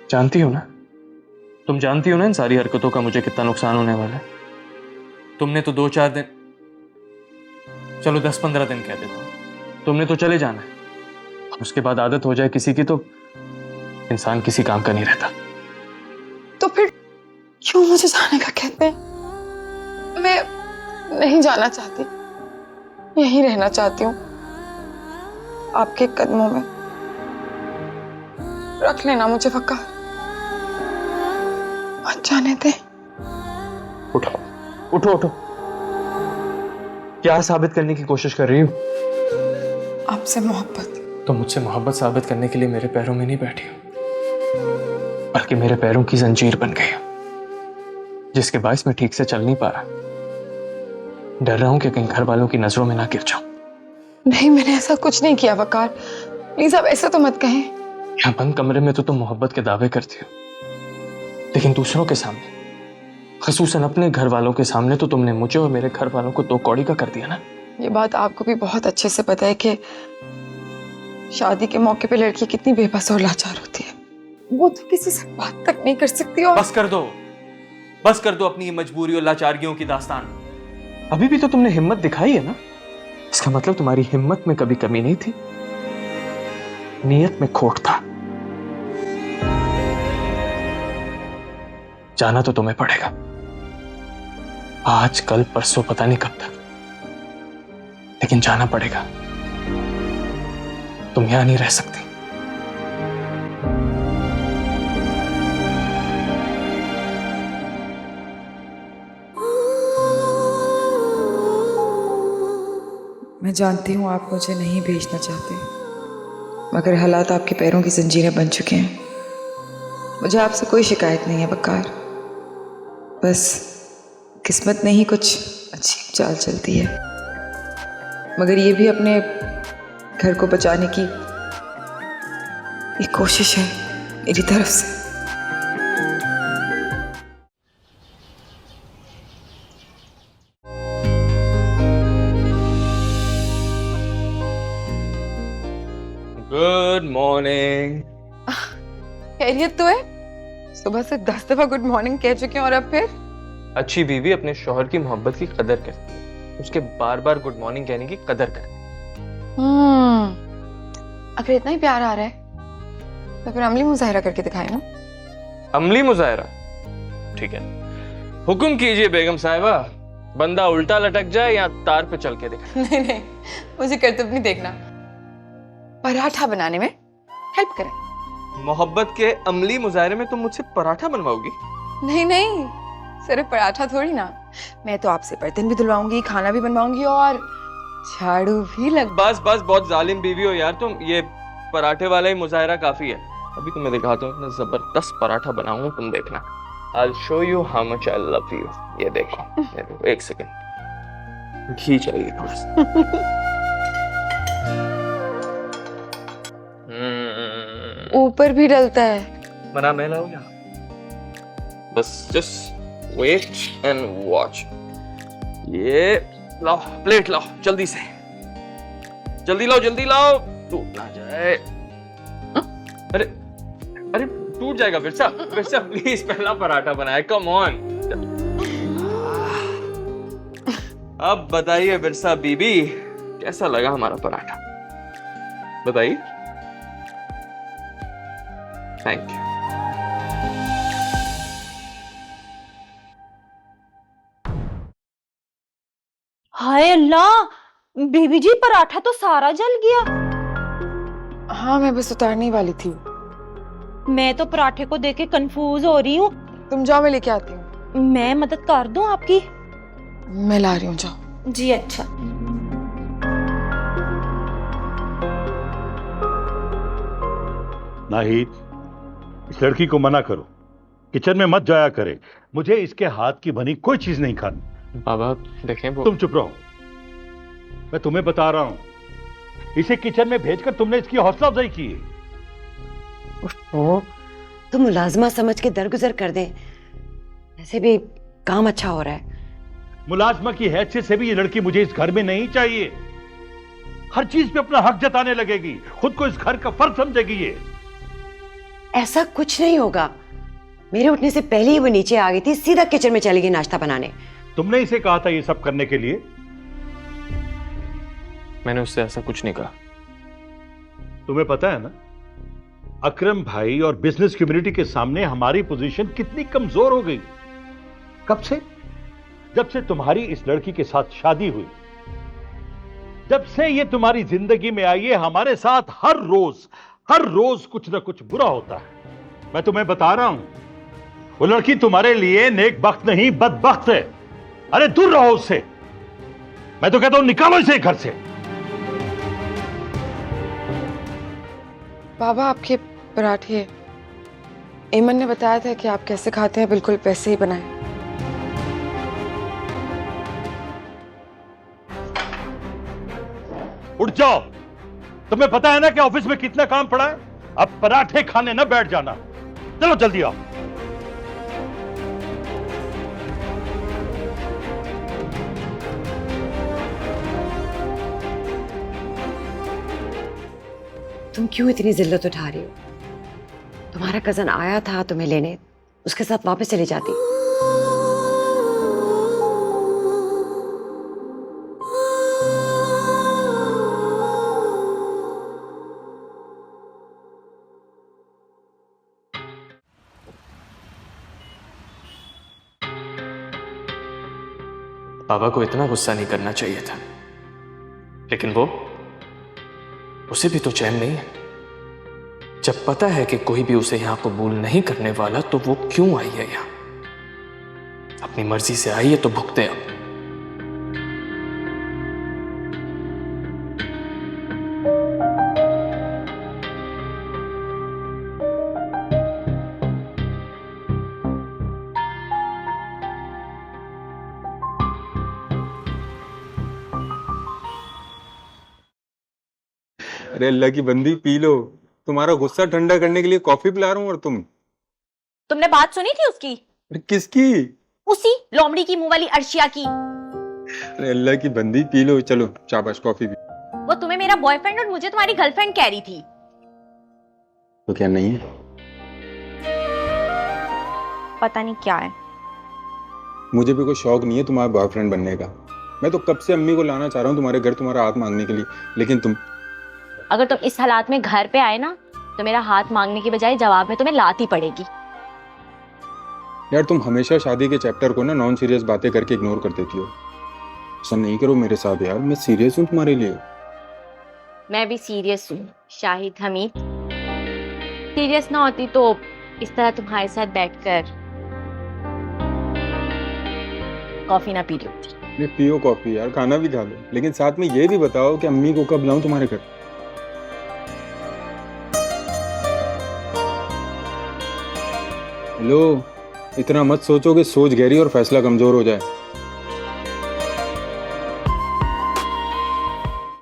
जानती हो ना, तुम जानती हो ना इन सारी हरकतों का मुझे कितना नुकसान होने वाला है। तुमने तो 2-4 दिन, चलो 10-15 दिन कह देता हूं, तुमने तो चले जाना है। उसके बाद आदत हो जाए किसी की तो इंसान किसी काम का नहीं रहता। तो फिर क्यों मुझे जाने का कहते हैं? मैं नहीं जाना चाहती, यहीं रहना चाहती हूँ आपके कदमों में। रख लेना मुझे वकार, मत जाने दे। उठो उठो उठो, क्या साबित करने की कोशिश कर रही हो? आपसे मोहब्बत। तो मुझसे मोहब्बत साबित करने के लिए मेरे पैरों में नहीं बैठी हो, बल्कि मेरे पैरों की जंजीर बन गई हो, जिसके बायस मैं ठीक से चल नहीं पा रहा। डर रहा हूं कि कहीं घर वालों की नजरों में ना गिर जाऊं। नहीं, मैंने ऐसा कुछ नहीं किया वकार, प्लीज आप ऐसा तो मत कहें। यहां बंद कमरे में तो तुम मोहब्बत के दावे करती हो, लेकिन दूसरों के सामने, खसूसन अपने घर वालों के सामने, तो तुमने मुझे और मेरे घर वालों को 2 कौड़ी का कर दिया ना। ये बात आपको भी बहुत अच्छे से पता है कि शादी के मौके पे लड़की कितनी बेबस और लाचार होती है। वो तो किसी से बात तक नहीं कर सकती। और बस कर दो अपनी मजबूरी और लाचारियों की दास्तान। अभी भी तो तुमने हिम्मत दिखाई है ना, इसका मतलब तुम्हारी हिम्मत में कभी कमी नहीं थी, नीयत में खोट था। जाना तो तुम्हें पड़ेगा, आज कल परसों पता नहीं कब तक, लेकिन जाना पड़ेगा। तुम यहां नहीं रह सकती। मैं जानती हूँ आप मुझे नहीं भेजना चाहते, मगर हालात आपके पैरों की जंजीरें बन चुके हैं। मुझे आपसे कोई शिकायत नहीं है वकार, बस किस्मत में ही कुछ अजीब चाल चलती है। मगर ये भी अपने घर को बचाने की एक कोशिश है मेरी तरफ से। Good morning. खैरियत तो है? सुबह से 10 दफा गुड मॉर्निंग कह चुके हैं और अब फिर? अच्छी बीवी अपने शौहर की मोहब्बत की कदर करती है, उसके बार बार गुड मॉर्निंग कहने की कदर करती है। अगर इतना ही प्यार आ रहा है तो फिर अमली मुजाहिरा करके दिखाए ना। अमली मुजाहिरा? ठीक है, हुक्म कीजिए बेगम साहिबा, बंदा उल्टा लटक जाए या तार पे चल के दिखाए। नहीं नहीं, मुझे करतब नहीं देखना, पराठा बनाने में हेल्प करें। मोहब्बत के अमली मुजाहिरे में तुम मुझसे पराठा बनवाओगी? नहीं नहीं, सिर्फ पराठा थोड़ी ना, मैं तो आपसे बर्तन भी धुलवाऊंगी, खाना भी बनवाऊंगी और झाड़ू भी लग। बस बस, बहुत जालिम बीवी हो यार तुम। ये पराठे वाला ही मुजाहिरा काफी है। अभी तुम्हें दिखाता हूँ, इतना जबरदस्त पराठा बनाऊंगा, तुम देखना। I'll show you how much I love you। ये देखो, एक सेकंड, घी चाहिए थोड़ा सा। ऊपर भी डलता है। बना मैं लाऊं या? बस जस्ट वेट एंड वॉच। ये लाओ, प्लेट लाओ, जल्दी से, जल्दी लाओ, टूट ना जाए। अरे अरे, टूट जाएगा विरसा प्लीज, पहला पराठा बनाए, कम ऑन। अब बताइए विरसा बीबी, कैसा लगा हमारा पराठा? बताइए। Thank you. हाय अल्लाह, बीबी जी पराठा तो सारा जल गया। हाँ, मैं बस उतारने ही वाली थी। मैं तो पराठे को देख के कंफ्यूज हो रही हूँ। तुम जाओ, मैं लेके आती हूँ। मैं मदद कर दूं आपकी? मैं ला रही हूँ, जाओ। जी अच्छा। नाहिद, इस लड़की को मना करो, किचन में मत जाया करे। मुझे इसके हाथ की बनी कोई चीज नहीं खानी। बाबा देखें वो। तुम चुप रहो, मैं तुम्हें बता रहा हूं, इसे किचन में भेजकर तुमने इसकी हौसला अफजाई की है। तो मुलाजमा समझ के दरगुजर कर दे, ऐसे भी काम अच्छा हो रहा है। मुलाजमा की हैसियत से भी ये लड़की मुझे इस घर में नहीं चाहिए। हर चीज पे अपना हक जताने लगेगी, खुद को इस घर का फर्ज समझेगी। ये ऐसा कुछ नहीं होगा। मेरे उठने से पहले ही वो नीचे आ गई थी, सीधा किचन में चली गई नाश्ता बनाने। तुमने इसे कहा था ये सब करने के लिए? मैंने उससे ऐसा कुछ नहीं कहा। तुम्हें पता है ना, अकरम भाई और बिजनेस कम्युनिटी के सामने हमारी पोजीशन कितनी कमजोर हो गई। कब से? जब से तुम्हारी इस लड़की के साथ शादी हुई, जब से ये तुम्हारी जिंदगी में आई है, हमारे साथ हर रोज कुछ ना कुछ बुरा होता है। मैं तुम्हें बता रहा हूं, वो लड़की तुम्हारे लिए नेक बख्त नहीं, बदबख्त है। अरे दूर रहो उससे। मैं तो कहता हूं निकालो इसे घर से। बाबा, आपके पराठे एमन ने बताया था कि आप कैसे खाते हैं, बिल्कुल वैसे ही बनाए। उठ जाओ। तुम्हें पता है ना कि ऑफिस में कितना काम पड़ा है। अब पराठे खाने ना बैठ जाना। चलो जल्दी आओ। तुम क्यों इतनी जिल्लत उठा रही हो? तुम्हारा कजन आया था तुम्हें लेने, उसके साथ वापस चली जाती। बाबा को इतना गुस्सा नहीं करना चाहिए था, लेकिन वो, उसे भी तो चैन नहीं है। जब पता है कि कोई भी उसे यहां कबूल नहीं करने वाला, तो वो क्यों आई है यहां? अपनी मर्जी से आई है तो भुगते अब। अरे अल्लाह की बंदी, पी लो। तुम्हारा गुस्सा ठंडा करने के लिए कॉफी पिला रहा हूँ। और तुमने बात सुनी थी उसकी? अरे किसकी? उसी लोमड़ी की, मुंह वाली अर्शिया की। अरे अल्लाह की बंदी, पी लो। चलो शाबाश, कॉफी पी। वो तुम्हें मेरा बॉयफ्रेंड और मुझे तुम्हारी गर्लफ्रेंड कह रही थी। तो क्या नहीं है? पता नहीं क्या है। मुझे भी कोई शौक नहीं है तुम्हारा बॉयफ्रेंड बनने का। मैं तो कब से अम्मी को लाना चाह रहा हूँ तुम्हारे घर, तुम्हारा हाथ मांगने के लिए, लेकिन तुम। अगर तुम इस हालात में घर पे आए ना, तो मेरा हाथ मांगने की बजाय जवाब में तुम्हें लात ही पड़ेगी। यार तुम हमेशा शादी के चैप्टर को ना नॉन सीरियस बातें करके इग्नोर कर देती हो। ऐसा नहीं करो मेरे साथ यार, मैं सीरियस हूँ तुम्हारे लिए। मैं भी सीरियस हूँ शाहिद हमीद। सीरियस ना होती तो इस तरह तुम्हारे साथ बैठकर कॉफी ना पी रही होती। नहीं पियो कॉफी यार, खाना भी खा लो, लेकिन साथ में ये भी बताओ कि अम्मी को कब लाऊं तुम्हारे घर। हेलो, इतना मत सोचो कि सोच गहरी और फैसला कमजोर हो जाए।